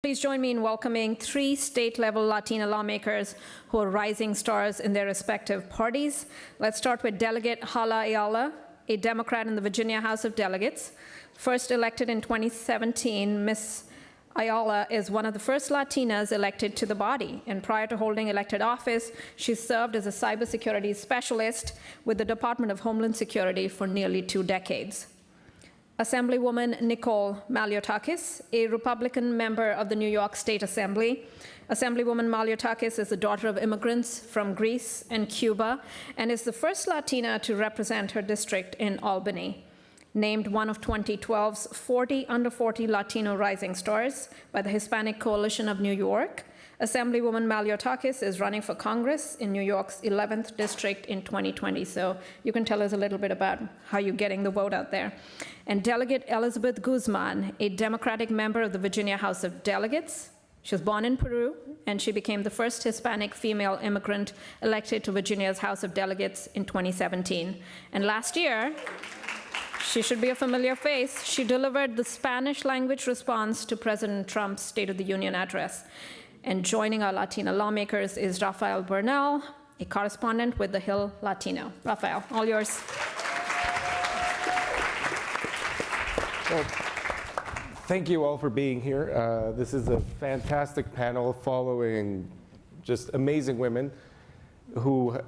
Please join me in welcoming 3 state-level Latina lawmakers who are rising stars in their respective parties. Let's start with Delegate Hala Ayala, a Democrat in the Virginia House of Delegates. First elected in 2017, Ms. Ayala is one of the first Latinas elected to the body, and prior to holding elected office, she served as a cybersecurity specialist with the Department of Homeland Security for nearly 2 decades. Assemblywoman Nicole Maliotakis, a Republican member of the New York State Assembly. Assemblywoman Maliotakis is the daughter of immigrants from Greece and Cuba and is the first Latina to represent her district in Albany. Named one of 2012's 40 under 40 Latino rising stars by the Hispanic Coalition of New York, Assemblywoman Maliotakis is running for Congress in New York's 11th district in 2020. So you can tell us a little bit about how you're getting the vote out there. And Delegate Elizabeth Guzman, a Democratic member of the Virginia House of Delegates. She was born in Peru, and she became the first Hispanic female immigrant elected to Virginia's House of Delegates in 2017. And last year, she should be a familiar face, she delivered the Spanish language response to President Trump's State of the Union address. And joining our Latina lawmakers is Rafael Bernal, a correspondent with The Hill Latino. Rafael, all yours. Well, thank you all for being here. This is a fantastic panel following just amazing women who,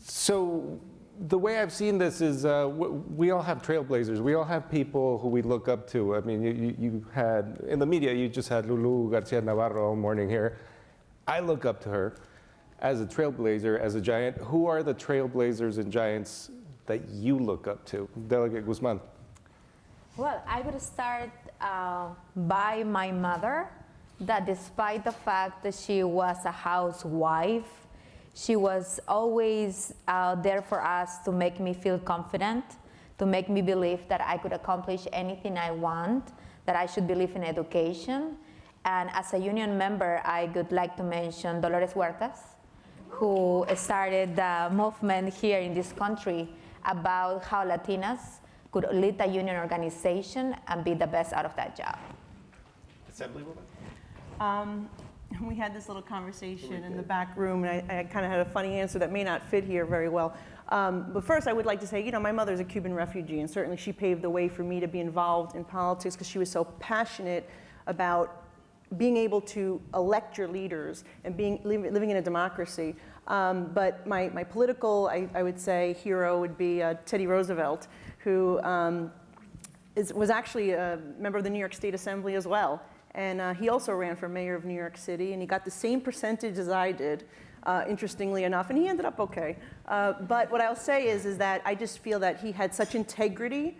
so the way I've seen this is we all have trailblazers. We all have people who we look up to. I mean, you had, in the media, you just had Lulu Garcia Navarro all morning here. I look up to her as a trailblazer, as a giant. Who are the trailblazers and giants that you look up to? Delegate Guzman. Well, I would start by my mother, that despite the fact that she was a housewife, she was always there for us to make me feel confident, to make me believe that I could accomplish anything I want, that I should believe in education. And as a union member, I would like to mention Dolores Huertas, who started the movement here in this country about how Latinas could lead a union organization and be the best out of that job. Assemblywoman? We had this little conversation in the back room, and I kind of had a funny answer that may not fit here very well. But first, I would like to say, you know, my mother's a Cuban refugee, and certainly she paved the way for me to be involved in politics because she was so passionate about being able to elect your leaders and living in a democracy. But my political, I would say, hero would be Teddy Roosevelt, who was actually a member of the New York State Assembly as well. And he also ran for mayor of New York City, and he got the same percentage as I did, interestingly enough, and he ended up okay. But what I'll say is that I just feel that he had such integrity.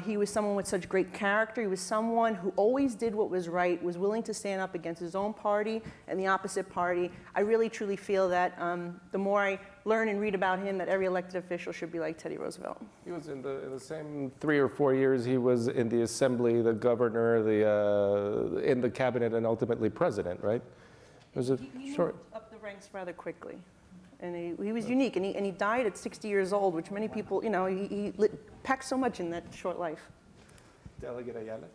He was someone with such great character. He was someone who always did what was right, was willing to stand up against his own party and the opposite party. I really, truly feel that the more I learn and read about him, that every elected official should be like Teddy Roosevelt. He was in the same 3 or 4 years he was in the assembly, the governor, in the cabinet, and ultimately president, right? It was He moved up the ranks rather quickly. And he was unique, and he died at 60 years old, which many people, you know, he packed so much in that short life. Delegate Ayala?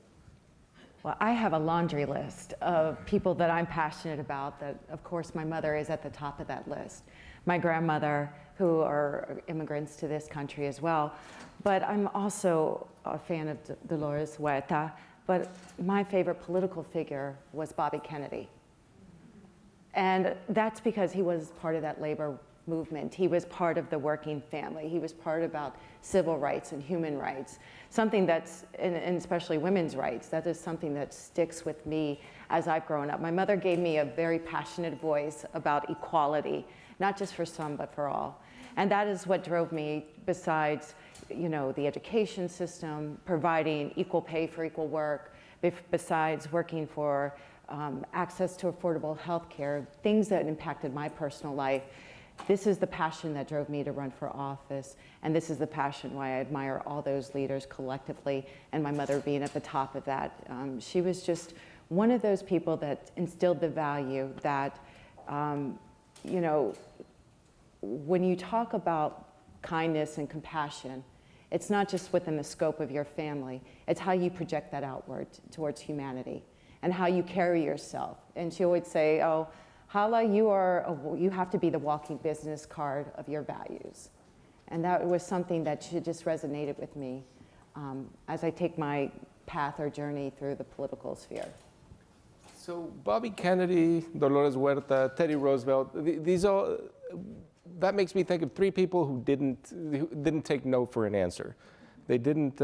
Well, I have a laundry list of people that I'm passionate about that, of course, my mother is at the top of that list. My grandmother, who are immigrants to this country as well. But I'm also a fan of Dolores Huerta, but my favorite political figure was Bobby Kennedy. And that's because he was part of that labor movement. He was part of the working family. He was part about civil rights and human rights. Something that's, and especially women's rights, that is something that sticks with me as I've grown up. My mother gave me a very passionate voice about equality, not just for some, but for all. And that is what drove me, besides, you know, the education system, providing equal pay for equal work, besides working for access to affordable health care, things that impacted my personal life. This is the passion that drove me to run for office, and this is the passion why I admire all those leaders collectively, and my mother being at the top of that. She was just one of those people that instilled the value that, you know, when you talk about kindness and compassion, it's not just within the scope of your family, it's how you project that outward towards humanity. and how you carry yourself. And she would say, oh, Hala, you have to be the walking business card of your values. And that was something that just resonated with me as I take my path or journey through the political sphere. So Bobby Kennedy, Dolores Huerta, Teddy Roosevelt, these all, that makes me think of three people who didn't take no for an answer. They didn't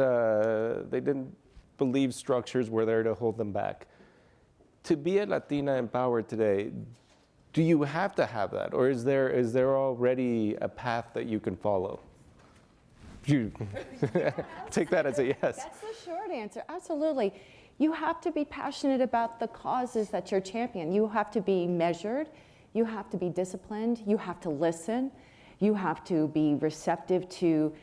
believe structures were there to hold them back. To be a Latina in power today, do you have to have that, or is there already a path that you can follow? You take that as a yes. That's the short answer. Absolutely. You have to be passionate about the causes that you're championing. You have to be measured. You have to be disciplined. You have to listen. You have to be receptive to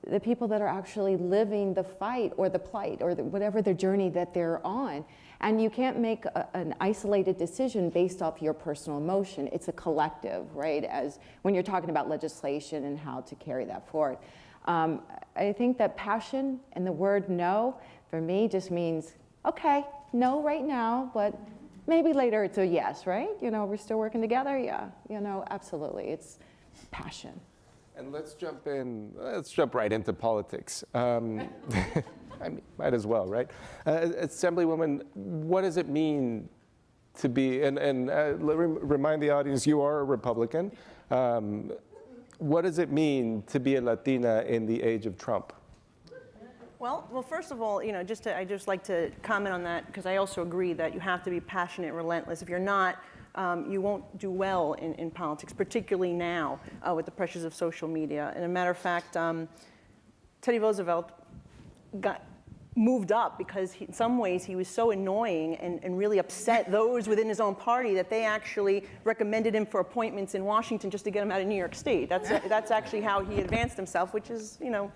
the people that are actually living the fight or the plight or whatever the journey that they're on. And you can't make an isolated decision based off your personal emotion. It's a collective, right? As when you're talking about legislation and how to carry that forward. I think that passion and the word no, for me, just means, okay, no right now, but maybe later it's a yes, right? You know, we're still working together, yeah. You know, absolutely, it's passion. And let's jump right into politics. I mean, might as well, right? Assemblywoman, what does it mean to be, and remind the audience, you are a Republican. What does it mean to be a Latina in the age of Trump? Well, first of all, you know, I just like to comment on that because I also agree that you have to be passionate, relentless. If you're not, you won't do well in politics, particularly now with the pressures of social media. And a matter of fact, Teddy Roosevelt got moved up because in some ways he was so annoying and really upset those within his own party that they actually recommended him for appointments in Washington just to get him out of New York State. That's actually how he advanced himself, which is, you know,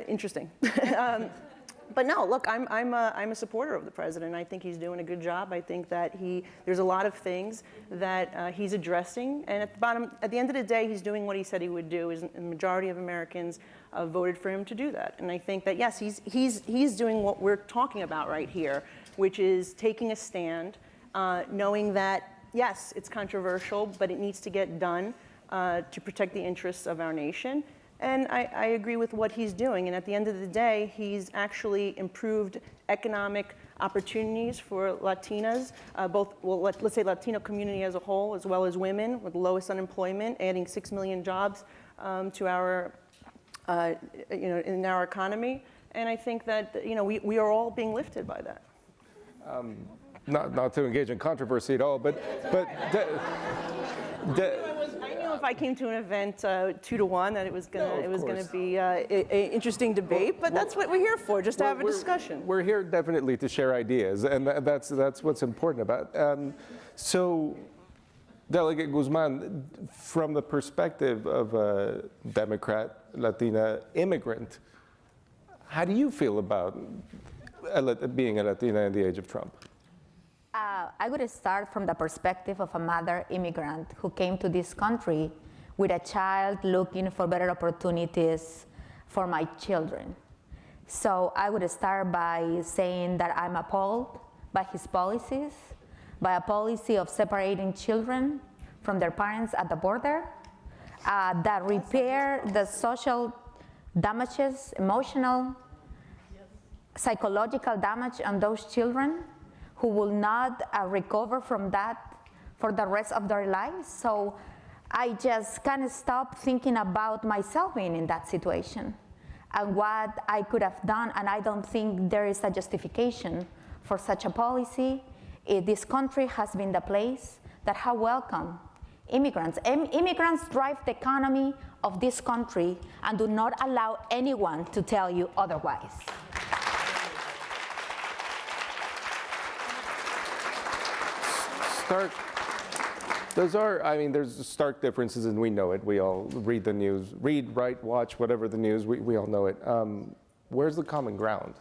interesting. But no, look, I'm a supporter of the president. I think he's doing a good job. I think that there's a lot of things that he's addressing, and at the end of the day, he's doing what he said he would do. Is the majority of Americans voted for him to do that, and I think that yes, he's doing what we're talking about right here, which is taking a stand, knowing that yes, it's controversial, but it needs to get done to protect the interests of our nation. And I agree with what he's doing. And at the end of the day, he's actually improved economic opportunities for Latinas, let's say Latino community as a whole, as well as women with the lowest unemployment, adding 6 million jobs to our, in our economy. And I think that, you know, we are all being lifted by that. Not to engage in controversy at all, but I knew if I came to an event 2-1 that it was gonna be an interesting debate, but that's what we're here for, just to have a discussion. We're here definitely to share ideas, and that's what's important about. So, Delegate Guzman, from the perspective of a Democrat, Latina immigrant, how do you feel about being a Latina in the age of Trump? I would start from the perspective of a mother immigrant who came to this country with a child looking for better opportunities for my children. So I would start by saying that I'm appalled by his policies, by a policy of separating children from their parents at the border, that repair the social damages, emotional, psychological damage on those children who will not recover from that for the rest of their lives. So I just kind of stopped thinking about myself being in that situation and what I could have done, and I don't think there is a justification for such a policy. This country has been the place that has welcomed immigrants. Immigrants drive the economy of this country and do not allow anyone to tell you otherwise. There's stark differences, and we know it. We all read the news, write, watch, whatever the news, we all know it. Where's the common ground?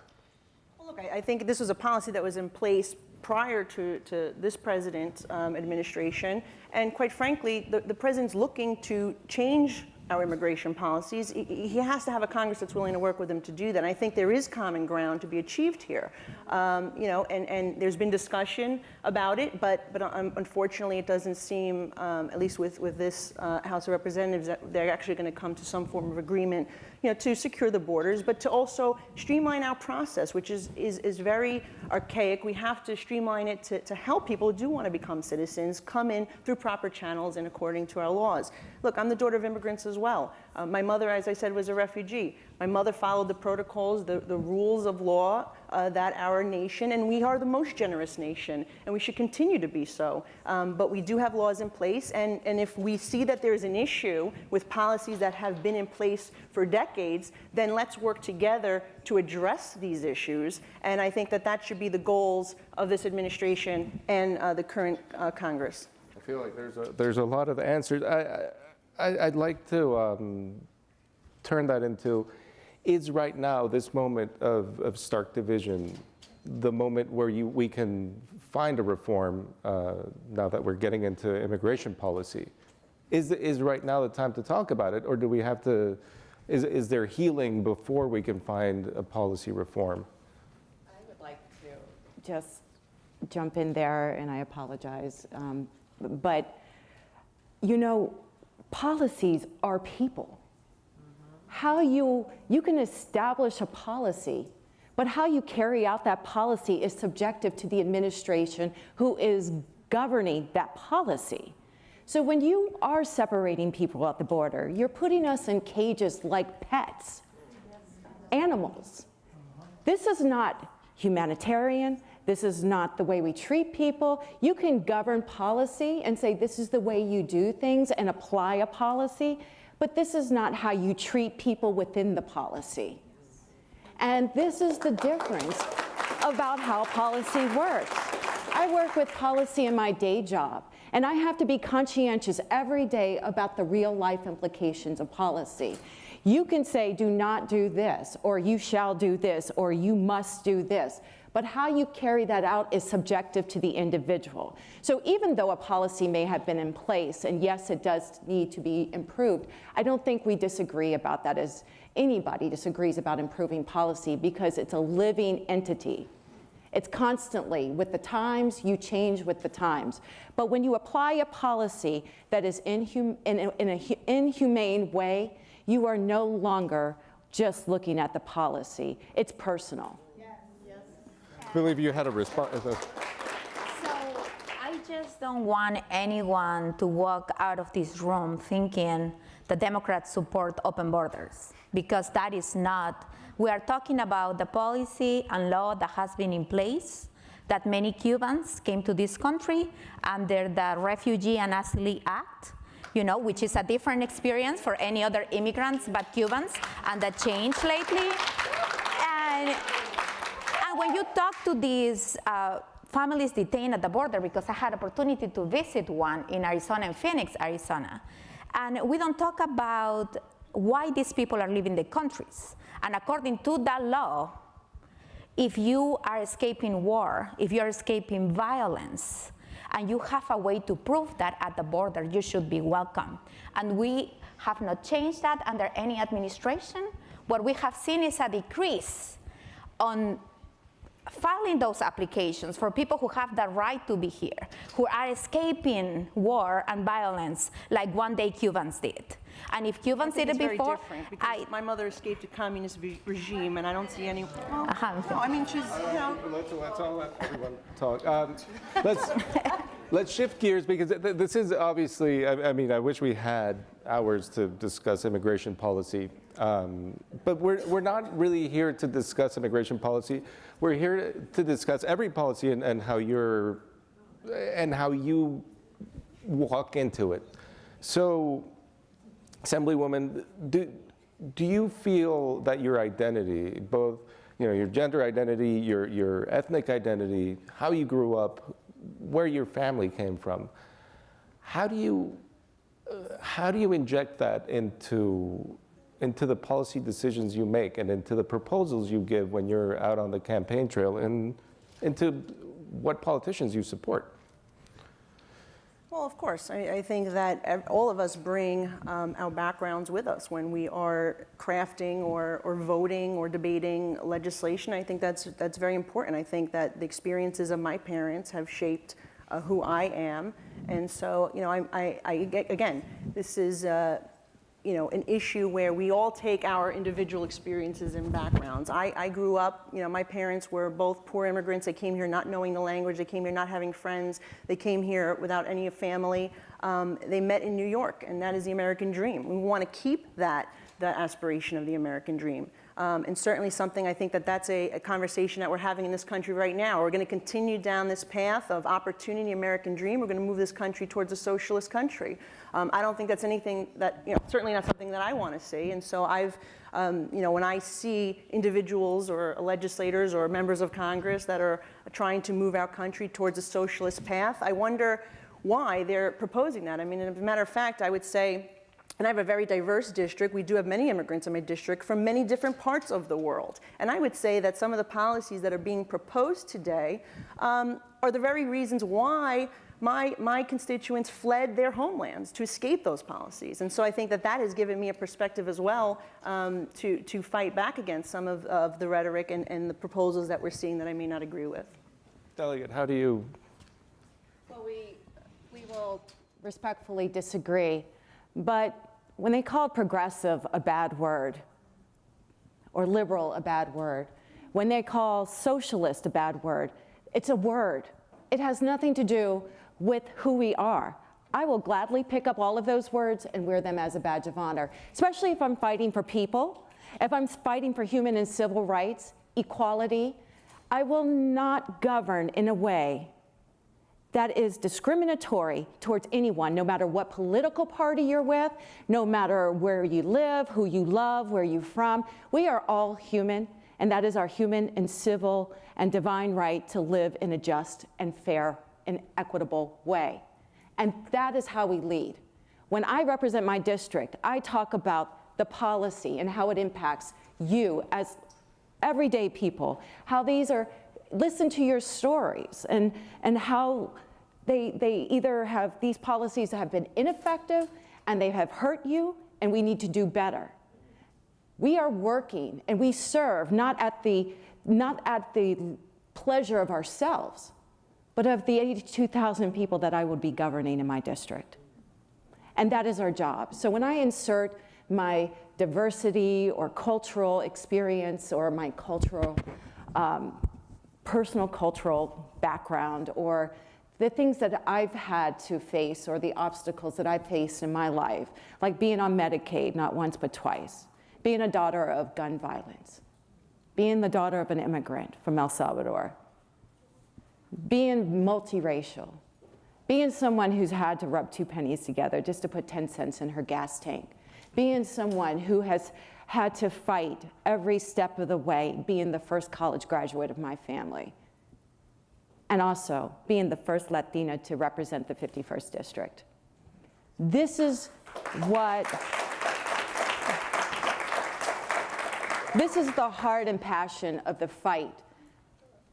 Well, look, I think this was a policy that was in place prior to this president's administration, and quite frankly, the president's looking to change our immigration policies. He has to have a Congress that's willing to work with him to do that. And I think there is common ground to be achieved here. You know, and there's been discussion about it, but unfortunately it doesn't seem, at least with this House of Representatives, that they're actually going to come to some form of agreement, you know, to secure the borders, but to also streamline our process, which is very archaic. We have to streamline it to help people who do want to become citizens come in through proper channels and according to our laws. Look, I'm the daughter of immigrants as well. My mother, as I said, was a refugee. My mother followed the protocols, the rules of law that our nation, and we are the most generous nation, and we should continue to be so. But we do have laws in place, and if we see that there's an issue with policies that have been in place for decades, then let's work together to address these issues. And I think that that should be the goals of this administration and the current Congress. I feel like there's a lot of answers. I'd like to turn that into, is right now this moment of stark division the moment where we can find a reform now that we're getting into immigration policy? Is right now the time to talk about it, or do we have to, is there healing before we can find a policy reform? I would like to just jump in there, and I apologize. But, you know, policies are people. How you can establish a policy, but how you carry out that policy is subjective to the administration who is governing that policy. So when you are separating people at the border, you're putting us in cages like pets, animals. This is not humanitarian. This is not the way we treat people. You can govern policy and say this is the way you do things and apply a policy, but this is not how you treat people within the policy. And this is the difference about how policy works. I work with policy in my day job, and I have to be conscientious every day about the real life implications of policy. You can say, do not do this, or you shall do this, or you must do this. But how you carry that out is subjective to the individual. So even though a policy may have been in place, and yes, it does need to be improved, I don't think we disagree about that as anybody disagrees about improving policy, because it's a living entity. It's constantly, with the times, you change with the times. But when you apply a policy that is in an inhumane way, you are no longer just looking at the policy. It's personal. I believe you had a response. So I just don't want anyone to walk out of this room thinking the Democrats support open borders, because that is not. We are talking about the policy and law that has been in place, that many Cubans came to this country under the Refugee and Asylum Act, you know, which is a different experience for any other immigrants but Cubans, and that changed lately. And when you talk to these families detained at the border, because I had opportunity to visit one in Arizona, in Phoenix, Arizona, and we don't talk about why these people are leaving the countries. And according to that law, if you are escaping war, if you are escaping violence, and you have a way to prove that at the border, you should be welcome. And we have not changed that under any administration. What we have seen is a decrease on filing those applications for people who have the right to be here, who are escaping war and violence like one day Cubans did. And if Cubans did it before, very different, because my mother escaped a communist regime, and I don't see any. Well, no, I mean, she's, you know. Let's all let everyone talk. Let's shift gears, because this is obviously, I mean, I wish we had hours to discuss immigration policy, but we're not really here to discuss immigration policy. We're here to discuss every policy and how you walk into it. So, Assemblywoman, do you feel that your identity, both, you know, your gender identity, your ethnic identity, how you grew up, where your family came from, how do you inject that into the policy decisions you make and into the proposals you give when you're out on the campaign trail, and into what politicians you support? Well, of course. I think that all of us bring our backgrounds with us when we are crafting or voting or debating legislation. I think that's very important. I think that the experiences of my parents have shaped who I am. And so, again, this is an issue where we all take our individual experiences and backgrounds. I grew up, my parents were both poor immigrants. They came here not knowing the language. They came here not having friends. They came here without any family. They met in New York, and that is the American dream. We want to keep the aspiration of the American dream. And certainly something, I think that's a conversation that we're having in this country right now. We're going to continue down this path of opportunity, American dream. We're going to move this country towards a socialist country. I don't think that's anything that, certainly not something that I want to see. And so when I see individuals or legislators or members of Congress that are trying to move our country towards a socialist path, I wonder why they're proposing that. I mean, as a matter of fact, I would say, and I have a very diverse district. We do have many immigrants in my district from many different parts of the world. And I would say that some of the policies that are being proposed today are the very reasons why my constituents fled their homelands to escape those policies. And so I think that has given me a perspective as well to fight back against some of the rhetoric and the proposals that we're seeing that I may not agree with. Delegate, how do you? Well, we will respectfully disagree. But when they call progressive a bad word, or liberal a bad word, when they call socialist a bad word, it's a word. It has nothing to do with who we are. I will gladly pick up all of those words and wear them as a badge of honor, especially if I'm fighting for people, if I'm fighting for human and civil rights, equality. I will not govern in a way that is discriminatory towards anyone, no matter what political party you're with, no matter where you live, who you love, where you're from. We are all human, and that is our human and civil and divine right to live in a just and fair and equitable way. And that is how we lead. When I represent my district, I talk about the policy and how it impacts you as everyday people, how these are, listen to your stories and how they either have, these policies have been ineffective and they have hurt you, and we need to do better. We are working and we serve not at the pleasure of ourselves, but of the 82,000 people that I would be governing in my district. And that is our job. So when I insert my diversity or cultural experience or my cultural, personal cultural background, or the things that I've had to face or the obstacles that I've faced in my life, like being on Medicaid not once but twice, being a daughter of gun violence, being the daughter of an immigrant from El Salvador, being multiracial, being someone who's had to rub 2 pennies together just to put 10 cents in her gas tank, being someone who has had to fight every step of the way, being the first college graduate of my family, and also being the first Latina to represent the 51st District. This is the heart and passion of the fight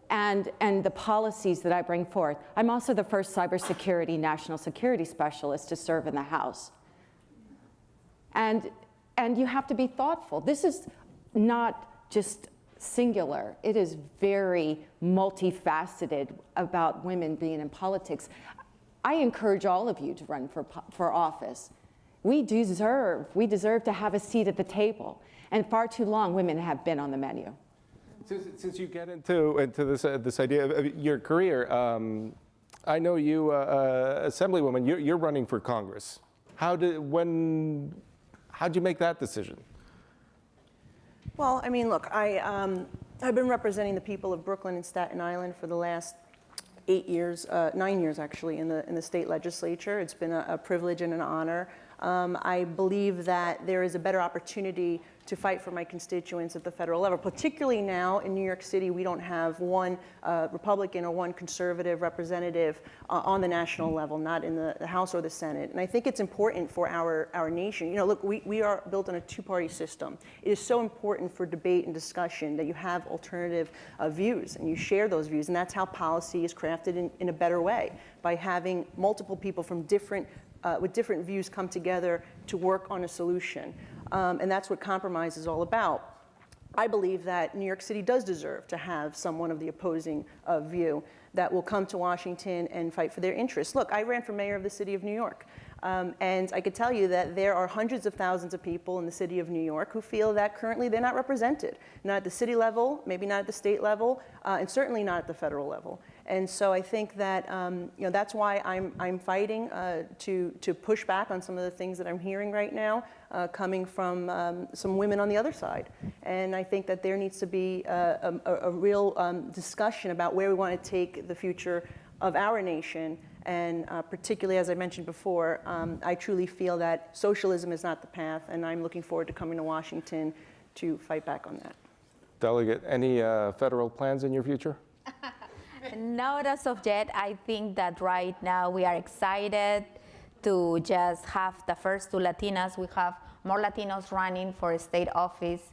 and the policies that I bring forth. I'm also the first cybersecurity national security specialist to serve in the House. And you have to be thoughtful. This is not just singular. It is very multifaceted about women being in politics. I encourage all of you to run for office. We deserve to have a seat at the table. And far too long, women have been on the menu. Since you get into this idea of your career, I know you, Assemblywoman, you're running for Congress. How'd you make that decision? Well, I mean, look, I've been representing the people of Brooklyn and Staten Island for the last 9 years actually, in the state legislature. It's been a privilege and an honor. I believe that there is a better opportunity to fight for my constituents at the federal level. Particularly now in New York City, we don't have one Republican or one conservative representative on the national level, not in the House or the Senate. And I think it's important for our nation. You know, look, we are built on a two-party system. It is so important for debate and discussion that you have alternative views and you share those views. And that's how policy is crafted in a better way, by having multiple people from with different views come together to work on a solution. And that's what compromise is all about. I believe that New York City does deserve to have someone of the opposing view that will come to Washington and fight for their interests. Look, I ran for mayor of the city of New York. And I could tell you that there are hundreds of thousands of people in the city of New York who feel that currently they're not represented, not at the city level, maybe not at the state level, and certainly not at the federal level. And so I think that that's why I'm fighting to push back on some of the things that I'm hearing right now coming from some women on the other side. And I think that there needs to be a real discussion about where we want to take the future of our nation. And particularly, as I mentioned before, I truly feel that socialism is not the path, and I'm looking forward to coming to Washington to fight back on that. Delegate, any federal plans in your future? Not as of yet. I think that right now we are excited to just have the first two Latinas. We have more Latinos running for a state office,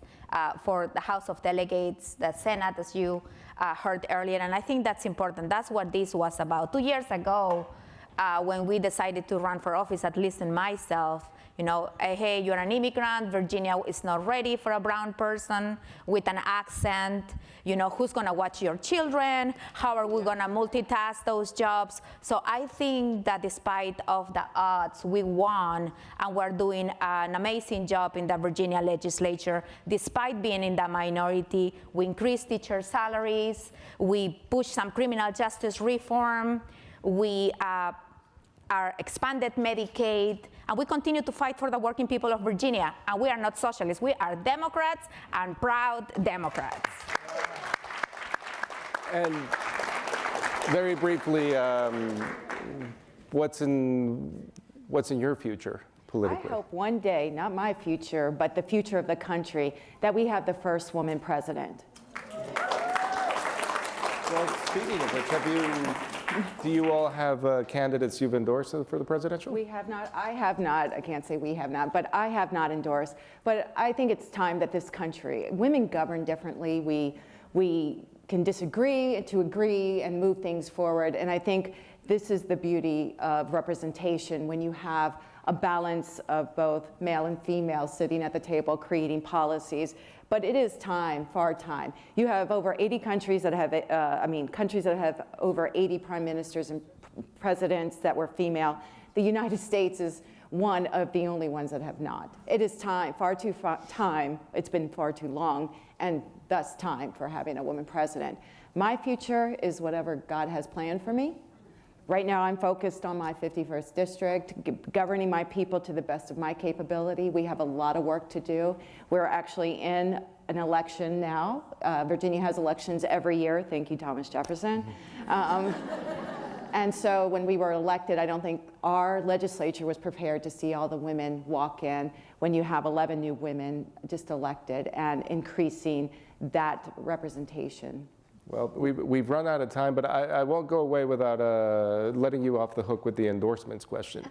for the House of Delegates, the Senate, as you heard earlier, and I think that's important. That's what this was about. 2 years ago, when we decided to run for office, at least in myself, you know, hey, you're an immigrant, Virginia is not ready for a brown person with an accent, you know, who's gonna watch your children, how are we gonna multitask those jobs? So I think that despite of the odds, we won, and we're doing an amazing job in the Virginia legislature. Despite being in the minority, we increased teacher salaries, we pushed some criminal justice reform, we our expanded Medicaid, and we continue to fight for the working people of Virginia. And we are not socialists, we are Democrats, and proud Democrats. And very briefly, what's in your future politically? I hope one day, not my future, but the future of the country, that we have the first woman president. Well, speaking of which, do you all have candidates you've endorsed for the presidential? We have not. I have not. I can't say we have not, but I have not endorsed. But I think it's time that this country, women govern differently. We can disagree to agree and move things forward. And I think this is the beauty of representation, when you have a balance of both male and female sitting at the table creating policies. But it is time, far time. You have over 80 countries that have, countries that have over 80 prime ministers and presidents that were female. The United States is one of the only ones that have not. It is time, time, it's been far too long, and thus time for having a woman president. My future is whatever God has planned for me. Right now, I'm focused on my 51st district, governing my people to the best of my capability. We have a lot of work to do. We're actually in an election now. Virginia has elections every year. Thank you, Thomas Jefferson. And so when we were elected, I don't think our legislature was prepared to see all the women walk in when you have 11 new women just elected and increasing that representation. Well, we've run out of time, but I won't go away without letting you off the hook with the endorsements question.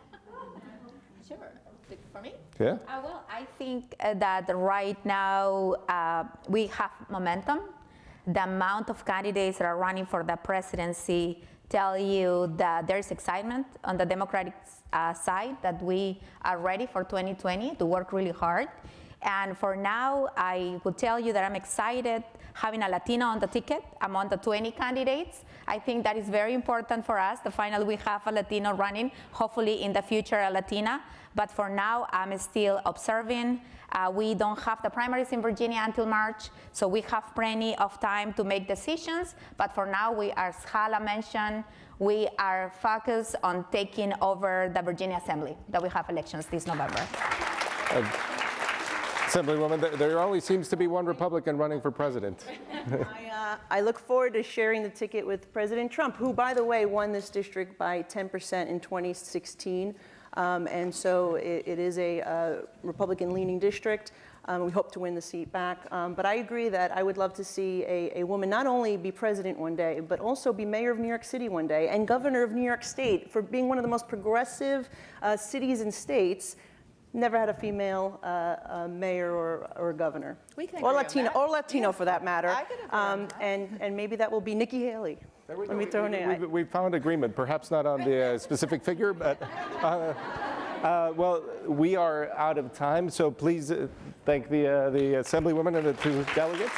Sure. For me? Yeah? Well, I think that right now we have momentum. The amount of candidates that are running for the presidency tell you that there's excitement on the Democratic side, that we are ready for 2020 to work really hard. And for now, I would tell you that I'm excited having a Latina on the ticket among the 20 candidates. I think that is very important for us. Finally, we have a Latino running, hopefully in the future a Latina. But for now, I'm still observing. We don't have the primaries in Virginia until March, so we have plenty of time to make decisions. But for now, we, as Hala mentioned, we are focused on taking over the Virginia Assembly, that we have elections this November. Assemblywoman, there only seems to be one Republican running for president. I look forward to sharing the ticket with President Trump, who, by the way, won this district by 10% in 2016. And so it is a Republican-leaning district. We hope to win the seat back. But I agree that I would love to see a woman not only be president one day, but also be mayor of New York City one day and governor of New York State. For being one of the most progressive cities and states, never had a female mayor or governor. We can or agree on Latina, that. or Latino for that matter. I can agree on that. And maybe that will be Nikki Haley. Let me throw her name. We found agreement, perhaps not on the specific figure, but well, we are out of time, so please thank the Assemblywoman and the two delegates.